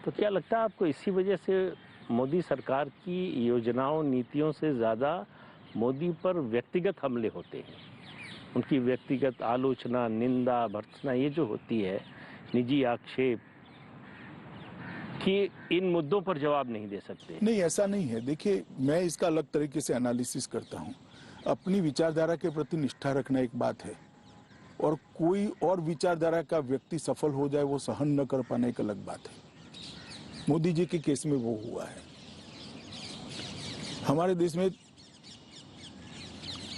तो क्या लगता है आपको इसी वजह से मोदी सरकार की योजनाओं नीतियों से ज़्यादा मोदी पर व्यक्तिगत हमले होते हैं, उनकी व्यक्तिगत आलोचना, निंदा, भर्त्सना ये जो होती है, निजी आक्षेप कि इन मुद्दों पर जवाब नहीं दे सकते? नहीं, ऐसा नहीं है। देखिए, मैं इसका अलग तरीके से एनालिसिस करता हूँ। अपनी विचारधारा के प्रति निष्ठा रखना एक बात है और कोई और विचारधारा का व्यक्ति सफल हो जाए वो सहन न कर पाना एक अलग बात है। मोदी जी के केस में वो हुआ है। हमारे देश में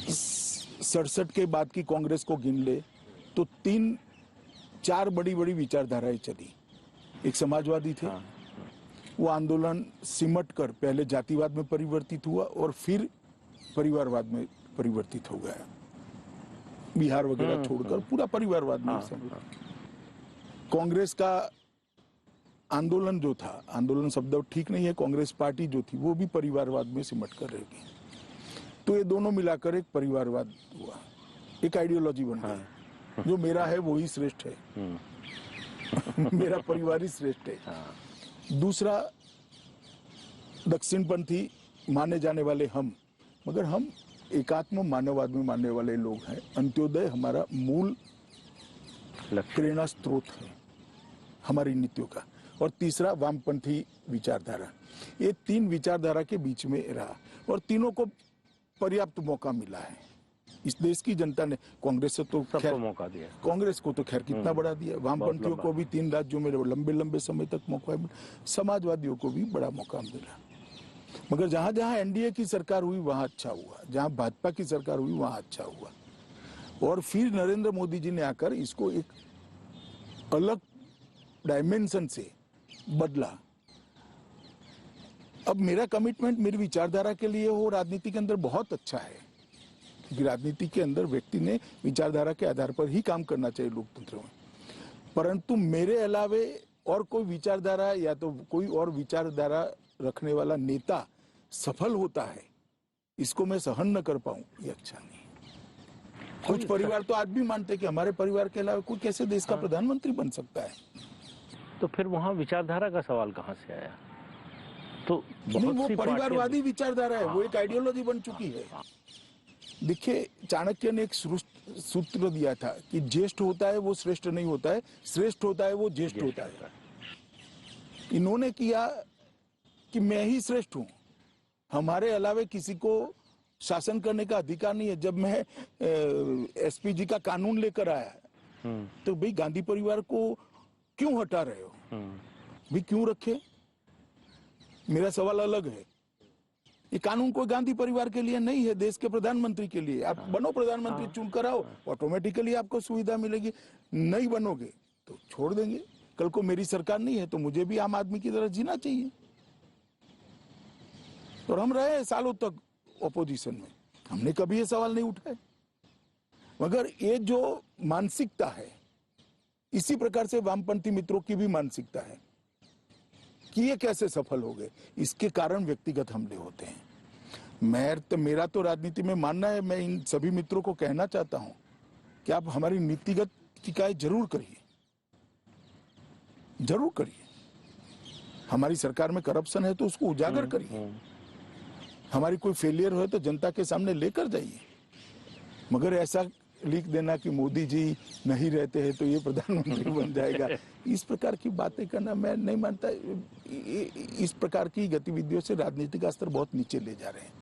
67 के बाद की कांग्रेस को गिन ले तो 3-4 बड़ी बड़ी विचारधाराएं चली। एक समाजवादी थे, वो आंदोलन सिमट कर पहले जातिवाद में परिवर्तित हुआ और फिर परिवारवाद में परिवर्तित हो गया। बिहार वगैरह छोड़कर पूरा परिवारवाद में। कांग्रेस का आंदोलन जो था, आंदोलन शब्द ठीक नहीं है, कांग्रेस पार्टी जो थी वो भी परिवारवाद में सिमट कर रहेगी। तो ये दोनों मिलाकर एक परिवारवाद हुआ, एक आइडियोलॉजी बन गई। जो मेरा है वो ही श्रेष्ठ है, मेरा परिवार ही श्रेष्ठ है। दूसरा, दक्षिणपंथी माने जाने वाले हम, मगर हम एकात्म मानववाद में मानने वाले लोग हैं। अंत्योदय हमारा मूल प्रेरणा स्रोत है हमारी नीतियों का। और तीसरा, वामपंथी विचारधारा। ये 3 विचारधारा के बीच में रहा और तीनों को पर्याप्त मौका मिला है। इस देश की जनता ने कांग्रेस से तो सबको मौका दिया, कांग्रेस को तो खैर कितना बड़ा दिया, वामपंथियों को भी 3 राज्यों में लंबे लंबे समय तक मौका मिला, समाजवादियों को भी बड़ा मौका मिला। मगर जहां जहां एनडीए की सरकार हुई वहां अच्छा हुआ, जहां भाजपा की सरकार हुई वहां अच्छा हुआ। और फिर नरेंद्र मोदी जी ने आकर इसको एक अलग डायमेंशन से बदला। अब मेरा कमिटमेंट मेरी विचारधारा के लिए हो राजनीति के अंदर बहुत अच्छा है, क्योंकि राजनीति के अंदर व्यक्ति ने विचारधारा के आधार पर ही काम करना चाहिए लोकतंत्र में। परंतु मेरे अलावे और कोई विचारधारा या तो कोई और विचारधारा रखने वाला नेता सफल होता है, इसको मैं सहन न कर पाऊं, ये अच्छा नहीं। कुछ परिवार तो आज भी मानते कि हमारे परिवार के अलावा कोई कैसे देश का प्रधानमंत्री बन सकता है। तो फिर वहां विचारधारा का सवाल कहां से आया? तो नहीं, वो परिवारवादी विचारधारा है, वो एक आइडियोलॉजी बन चुकी है। देखिए, चाणक्य ने एक सूत्र दिया था कि ज्येष्ठ होता है वो श्रेष्ठ नहीं होता है, श्रेष्ठ होता है वो ज्येष्ठ होता है। इन्होंने किया कि मैं ही श्रेष्ठ हूं, हमारे अलावे किसी को शासन करने का अधिकार नहीं है। जब मैं एसपीजी का कानून लेकर आया तो भाई गांधी परिवार को क्यों हटा रहे हो, भी क्यों रखे? मेरा सवाल अलग है। ये कानून कोई गांधी परिवार के लिए नहीं है, देश के प्रधानमंत्री के लिए। आप बनो प्रधानमंत्री, चुनकर आओ, ऑटोमेटिकली आपको सुविधा मिलेगी। नहीं बनोगे तो छोड़ देंगे। कल को मेरी सरकार नहीं है तो मुझे भी आम आदमी की तरह जीना चाहिए। और हम रहे सालों तक ऑपोजिशन में, हमने कभी ये सवाल नहीं उठाए। मगर ये जो मानसिकता है, इसी प्रकार से वामपंथी मित्रों की भी मानसिकता है कि ये कैसे सफल हो गए। इसके कारण व्यक्तिगत हमले होते हैं। मेरा तो राजनीति में मानना है, मैं इन सभी मित्रों को कहना चाहता हूं कि आप हमारी नीतिगत शिकायत जरूर करिए, जरूर करिए। हमारी सरकार में करप्शन है तो उसको उजागर करिए, हमारी कोई फेलियर हो तो जनता के सामने लेकर जाइए। मगर ऐसा लिख देना कि मोदी जी नहीं रहते हैं तो ये प्रधानमंत्री बन जाएगा, इस प्रकार की बातें करना मैं नहीं मानता। इस प्रकार की गतिविधियों से राजनीति का स्तर बहुत नीचे ले जा रहे हैं।